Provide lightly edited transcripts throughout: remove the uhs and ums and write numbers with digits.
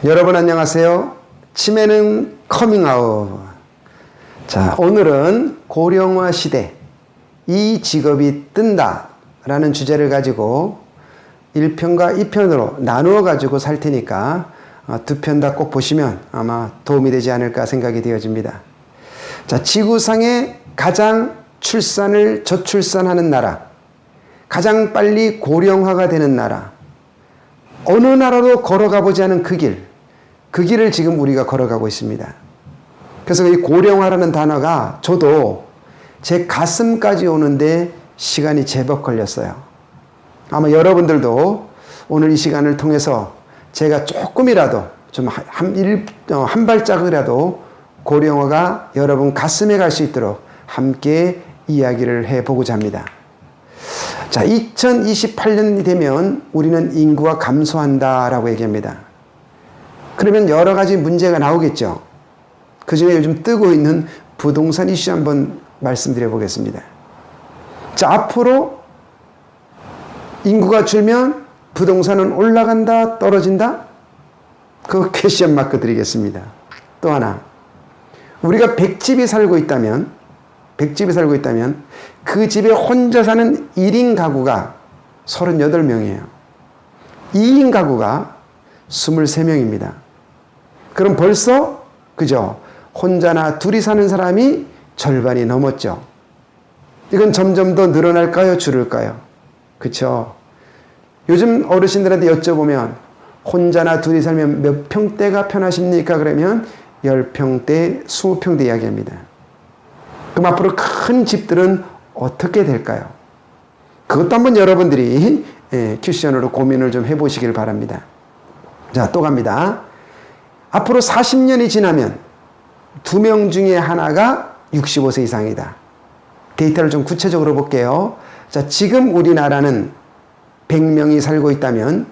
여러분 안녕하세요. 치매는 커밍아웃. 자, 오늘은 고령화 시대 이 직업이 뜬다 라는 주제를 가지고 1편과 2편으로 나누어 가지고 살 테니까 두 편 다 꼭 보시면 아마 도움이 되지 않을까 생각이 되어집니다. 자, 지구상에 가장 출산을 저출산하는 나라, 가장 빨리 고령화가 되는 나라, 어느 나라도 걸어가 보지 않은 그 길을 지금 우리가 걸어가고 있습니다. 그래서 이 고령화라는 단어가 저도 제 가슴까지 오는데 시간이 제법 걸렸어요. 아마 여러분들도 오늘 이 시간을 통해서 제가 조금이라도 좀 한 발짝이라도 고령화가 여러분 가슴에 갈 수 있도록 함께 이야기를 해보고자 합니다. 자, 2028년이 되면 우리는 인구가 감소한다라고 얘기합니다. 그러면 여러 가지 문제가 나오겠죠. 그 중에 요즘 뜨고 있는 부동산 이슈 한번 말씀드려 보겠습니다. 자, 앞으로 인구가 줄면 부동산은 올라간다, 떨어진다? 그 퀘스천 마크 드리겠습니다. 또 하나, 우리가 100집이 살고 있다면 그 집에 혼자 사는 1인 가구가 38명이에요. 2인 가구가 23명입니다. 그럼 벌써 그죠? 혼자나 둘이 사는 사람이 절반이 넘었죠. 이건 점점 더 늘어날까요? 줄을까요? 그렇죠? 요즘 어르신들한테 여쭤보면 혼자나 둘이 살면 몇 평대가 편하십니까? 그러면 10평대, 20평대 이야기합니다. 그럼 앞으로 큰 집들은 어떻게 될까요? 그것도 한번 여러분들이 큐션으로 고민을 좀 해보시길 바랍니다. 자, 또 갑니다. 앞으로 40년이 지나면 2명 중에 하나가 65세 이상이다. 데이터를 좀 구체적으로 볼게요. 자, 지금 우리나라는 100명이 살고 있다면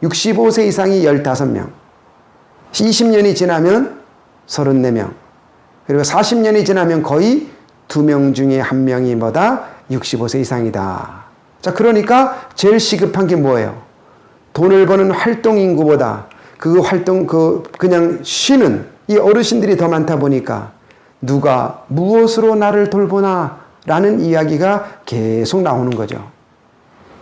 65세 이상이 15명, 20년이 지나면 34명, 그리고 40년이 지나면 거의 2명 중에 1명이 뭐다? 65세 이상이다. 자, 그러니까 제일 시급한 게 뭐예요? 돈을 버는 활동 인구보다 그냥 쉬는 이 어르신들이 더 많다 보니까 누가 무엇으로 나를 돌보나 라는 이야기가 계속 나오는 거죠.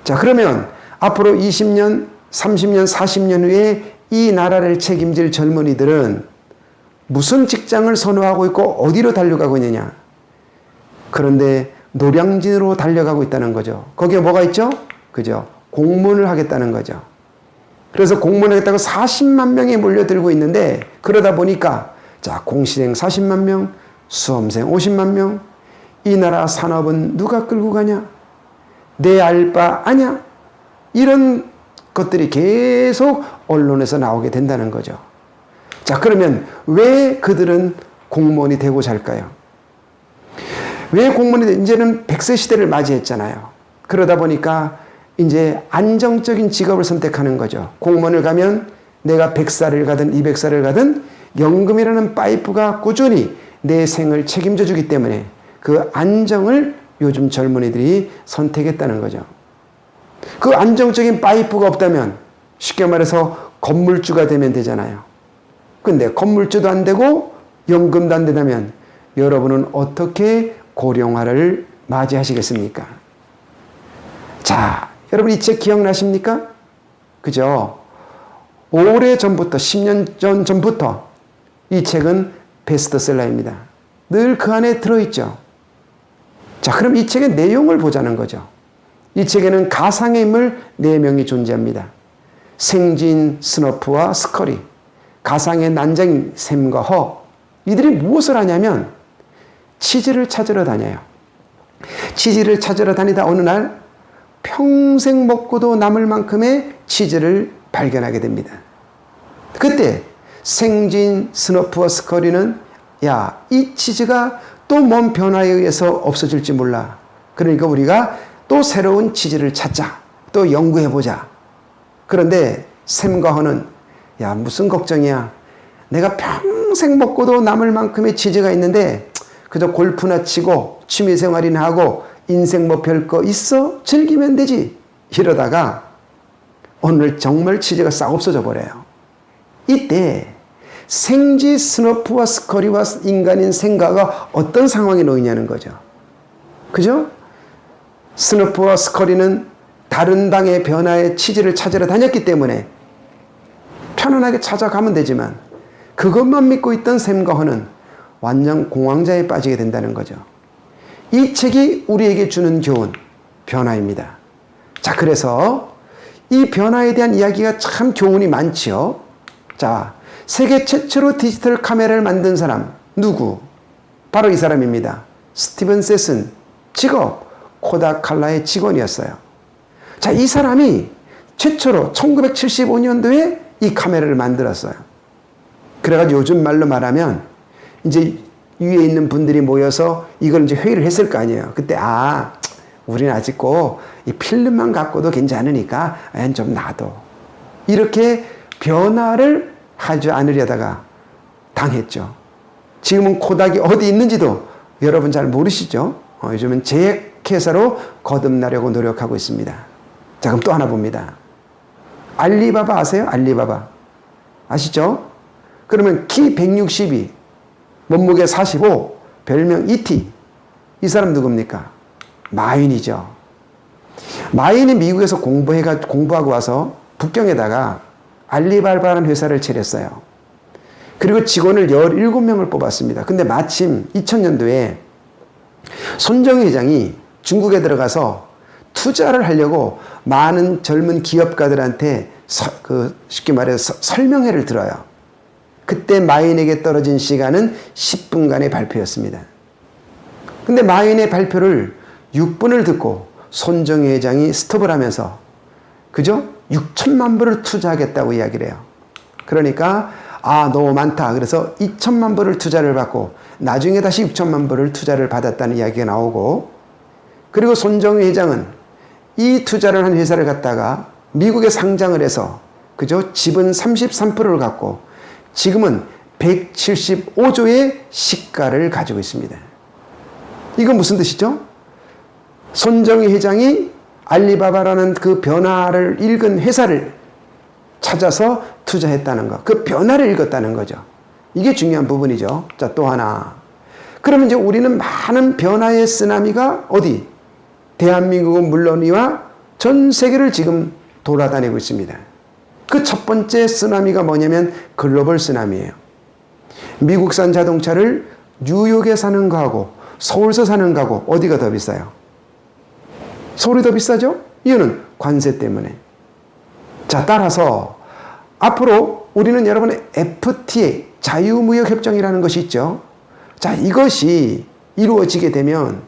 자, 그러면 앞으로 20년, 30년, 40년 후에 이 나라를 책임질 젊은이들은 무슨 직장을 선호하고 있고 어디로 달려가고 있느냐? 그런데 노량진으로 달려가고 있다는 거죠. 거기에 뭐가 있죠? 그죠? 공무원을 하겠다는 거죠. 그래서 공무원을 하겠다고 40만 명이 몰려들고 있는데 그러다 보니까 자, 공시생 40만 명, 수험생 50만 명, 이 나라 산업은 누가 끌고 가냐? 내 알 바 아냐? 이런 것들이 계속 언론에서 나오게 된다는 거죠. 자, 그러면 왜 그들은 공무원이 되고자 할까요? 왜 공무원이 이제는 100세 시대를 맞이했잖아요. 그러다 보니까 이제 안정적인 직업을 선택하는 거죠. 공무원을 가면 내가 100살을 가든 200살을 가든 연금이라는 파이프가 꾸준히 내 생을 책임져 주기 때문에 그 안정을 요즘 젊은이들이 선택했다는 거죠. 그 안정적인 파이프가 없다면 쉽게 말해서 건물주가 되면 되잖아요. 근데 건물주도 안 되고 연금도 안 된다면 여러분은 어떻게 고령화를 맞이하시겠습니까? 자, 여러분 이 책 기억나십니까? 그죠? 오래전부터 10년 전부터 이 책은 베스트셀러입니다. 늘 그 안에 들어있죠. 자, 그럼 이 책의 내용을 보자는 거죠. 이 책에는 가상의 인물 4명이 존재합니다. 생진, 스너프와 스커리, 가상의 난장인 샘과 허. 이들이 무엇을 하냐면 치즈를 찾으러 다녀요. 치즈를 찾으러 다니다 어느 날 평생 먹고도 남을 만큼의 치즈를 발견하게 됩니다. 그때 생진, 스너프와 스커리는 야, 이 치즈가 또 뭔 변화에 의해서 없어질지 몰라. 그러니까 우리가 또 새로운 치즈를 찾자. 또 연구해보자. 그런데 샘과 허는 야, 무슨 걱정이야. 내가 평생 먹고도 남을 만큼의 치즈가 있는데 그저 골프나 치고 취미생활이나 하고 인생 뭐 별거 있어? 즐기면 되지. 이러다가 오늘 정말 치즈가 싹 없어져 버려요. 이때 생지 스너프와 스커리와 인간인 생가가 어떤 상황에 놓이냐는 거죠. 그죠? 스너프와 스커리는 다른 당의 변화의 취지를 찾으러 다녔기 때문에 편안하게 찾아가면 되지만 그것만 믿고 있던 샘과 허는 완전 공황자에 빠지게 된다는 거죠. 이 책이 우리에게 주는 교훈, 변화입니다. 자, 그래서 이 변화에 대한 이야기가 참 교훈이 많지요. 자, 세계 최초로 디지털 카메라를 만든 사람 누구? 바로 이 사람입니다. 스티븐 세슨, 직업 코다칼라의 직원이었어요. 자, 이 사람이 최초로 1975년도에 이 카메라를 만들었어요. 그래가지고 요즘 말로 말하면 이제 위에 있는 분들이 모여서 이걸 이제 회의를 했을 거 아니에요. 그때 우리는 아직고 이 필름만 갖고도 괜찮으니까 좀 놔둬. 이렇게 변화를 하지 않으려다가 당했죠. 지금은 코닥이 어디 있는지도 여러분 잘 모르시죠? 요즘은 제약회사로 거듭나려고 노력하고 있습니다. 자, 그럼 또 하나 봅니다. 알리바바 아세요? 알리바바. 아시죠? 그러면 키 162, 몸무게 45, 별명 이티. 이 사람 누굽니까? 마윈이죠. 마윈이 미국에서 공부하고 와서 북경에다가 알리바바라는 회사를 차렸어요. 그리고 직원을 17명을 뽑았습니다. 근데 마침 2000년도에 손정희 회장이 중국에 들어가서 투자를 하려고 많은 젊은 기업가들한테 쉽게 말해서 설명회를 들어요. 그때 마윈에게 떨어진 시간은 10분간의 발표였습니다. 근데 마윈의 발표를 6분을 듣고 손정희 회장이 스톱을 하면서 그죠? 6천만 불을 투자하겠다고 이야기를 해요. 그러니까 너무 많다. 그래서 2천만 불을 투자를 받고 나중에 다시 6천만 불을 투자를 받았다는 이야기가 나오고, 그리고 손정희 회장은 이 투자를 한 회사를 갖다가 미국에 상장을 해서 그죠? 지분 33%를 갖고 지금은 175조의 시가를 가지고 있습니다. 이건 무슨 뜻이죠? 손정희 회장이 알리바바라는 그 변화를 읽은 회사를 찾아서 투자했다는 것. 그 변화를 읽었다는 거죠. 이게 중요한 부분이죠. 자, 또 하나. 그러면 이제 우리는 많은 변화의 쓰나미가 어디? 대한민국은 물론이와 전 세계를 지금 돌아다니고 있습니다. 그 첫 번째 쓰나미가 뭐냐면 글로벌 쓰나미예요. 미국산 자동차를 뉴욕에 사는 거하고 서울서 사는 거하고 어디가 더 비싸요? 서울이 더 비싸죠? 이유는 관세 때문에. 자, 따라서 앞으로 우리는 여러분의 FTA, 자유무역협정이라는 것이 있죠. 자, 이것이 이루어지게 되면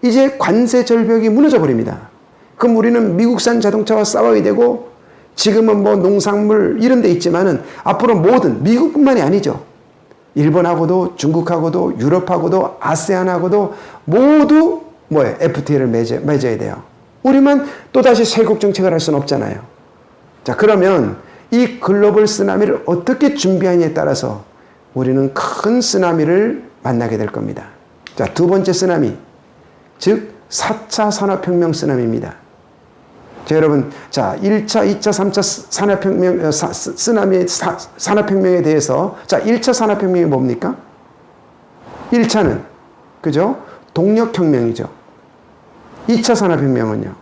이제 관세 절벽이 무너져 버립니다. 그럼 우리는 미국산 자동차와 싸워야 되고, 지금은 뭐 농산물 이런 데 있지만은 앞으로 모든, 미국뿐만이 아니죠. 일본하고도 중국하고도 유럽하고도 아세안하고도 모두 뭐예요? FTA를 맺어야 돼요. 우리만 또다시 세국 정책을 할 수는 없잖아요. 자, 그러면 이 글로벌 쓰나미를 어떻게 준비하느냐에 따라서 우리는 큰 쓰나미를 만나게 될 겁니다. 자, 두 번째 쓰나미, 즉 4차 산업혁명 쓰나미입니다. 자, 여러분, 자, 1차, 2차, 3차 산업혁명에 대해서, 자, 1차 산업혁명이 뭡니까? 1차는, 그죠? 동력혁명이죠. 2차 산업혁명은요?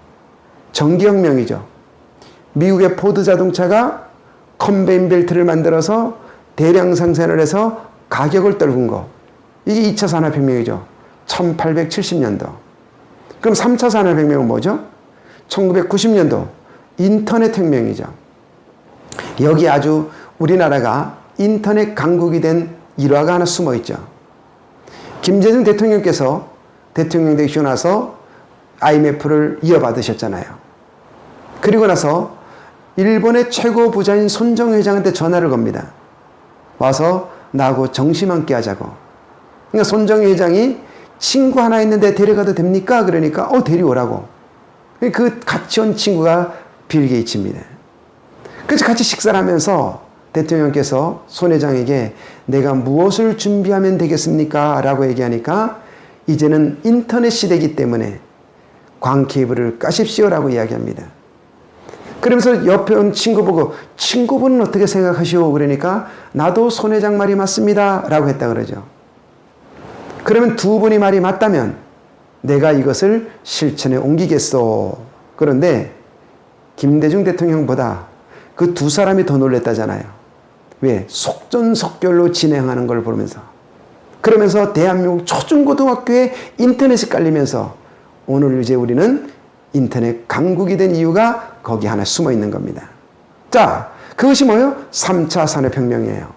전기혁명이죠. 미국의 포드 자동차가 컨베인 벨트를 만들어서 대량 생산을 해서 가격을 떨군 거. 이게 2차 산업혁명이죠. 1870년도. 그럼 3차 산업혁명은 뭐죠? 1990년도 인터넷 혁명이죠. 여기 아주 우리나라가 인터넷 강국이 된 일화가 하나 숨어 있죠. 김대중 대통령께서 대통령 되시고 나서 IMF를 이어받으셨잖아요. 그리고 나서 일본의 최고 부자인 손정희 회장한테 전화를 겁니다. 와서 나하고 점심 함께 하자고. 그러니까 손정희 회장이 친구 하나 있는데 데려가도 됩니까? 그러니까 데려오라고. 그 같이 온 친구가 빌 게이츠입니다. 그래서 같이 식사를 하면서 대통령께서 손 회장에게 내가 무엇을 준비하면 되겠습니까? 라고 얘기하니까 이제는 인터넷 시대이기 때문에 광 케이블을 까십시오라고 이야기합니다. 그러면서 옆에 온 친구 보고 친구분은 어떻게 생각하시오? 그러니까 나도 손 회장 말이 맞습니다. 라고 했다 그러죠. 그러면 두 분이 말이 맞다면 내가 이것을 실천에 옮기겠소. 그런데 김대중 대통령보다 그 두 사람이 더 놀랬다잖아요. 왜? 속전속결로 진행하는 걸 보면서. 그러면서 대한민국 초중고등학교에 인터넷이 깔리면서 오늘 이제 우리는 인터넷 강국이 된 이유가 거기 하나 숨어 있는 겁니다. 자, 그것이 뭐예요? 3차 산업혁명이에요.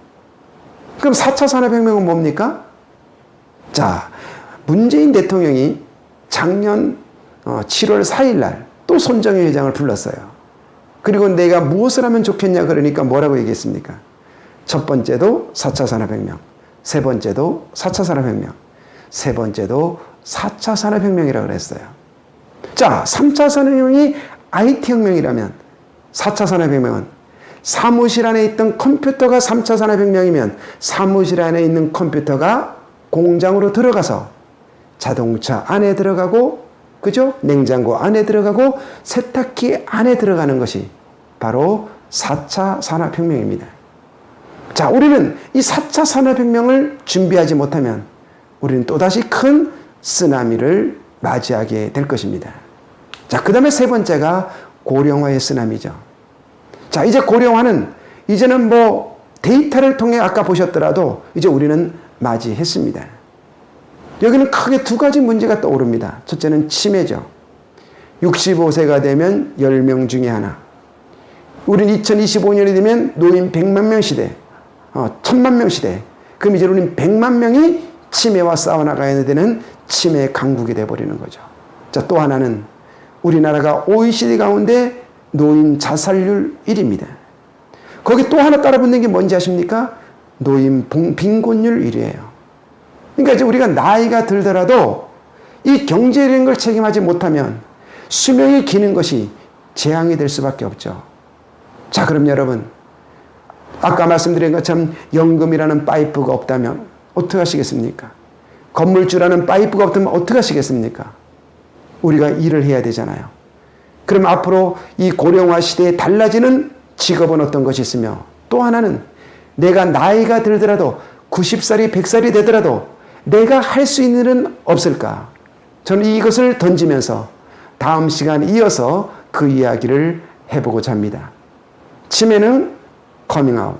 그럼 4차 산업혁명은 뭡니까? 자, 문재인 대통령이 작년 7월 4일 날 또 손정혜 회장을 불렀어요. 그리고 내가 무엇을 하면 좋겠냐 그러니까 뭐라고 얘기했습니까? 첫 번째도 4차 산업혁명, 세 번째도 4차 산업혁명, 세 번째도 4차 산업혁명이라고 그랬어요. 자, 3차 산업혁명이 IT혁명이라면 4차 산업혁명은 사무실 안에 있던 컴퓨터가 3차 산업혁명이면 사무실 안에 있는 컴퓨터가 공장으로 들어가서 자동차 안에 들어가고, 그죠? 냉장고 안에 들어가고 세탁기 안에 들어가는 것이 바로 4차 산업혁명입니다. 자, 우리는 이 4차 산업혁명을 준비하지 못하면 우리는 또다시 큰 쓰나미를 맞이하게 될 것입니다. 자, 그 다음에 세 번째가 고령화의 쓰나미죠. 자, 이제 고령화는 이제는 뭐 데이터를 통해 아까 보셨더라도 이제 우리는 맞이했습니다. 여기는 크게 두 가지 문제가 떠오릅니다. 첫째는 치매죠. 65세가 되면 10명 중에 하나. 우리는 2025년이 되면 노인 100만 명 시대, 1000만 명 시대. 그럼 이제 우리는 100만 명이 치매와 싸워나가야 되는 치매 강국이 되어버리는 거죠. 자, 또 하나는 우리나라가 OECD 가운데 노인 자살률 1위입니다. 거기 또 하나 따라붙는 게 뭔지 아십니까? 노인 빈곤율 1위예요. 그러니까 이제 우리가 나이가 들더라도 이 경제적인 걸 책임하지 못하면 수명이 기는 것이 재앙이 될 수밖에 없죠. 자, 그럼 여러분, 아까 말씀드린 것처럼 연금이라는 파이프가 없다면 어떻게 하시겠습니까? 건물주라는 파이프가 없다면 어떻게 하시겠습니까? 우리가 일을 해야 되잖아요. 그럼 앞으로 이 고령화 시대에 달라지는 직업은 어떤 것이 있으며, 또 하나는 내가 나이가 들더라도 90살이 100살이 되더라도 내가 할 수 있는 일은 없을까? 저는 이것을 던지면서 다음 시간 이어서 그 이야기를 해보고자 합니다. 치매는 커밍아웃,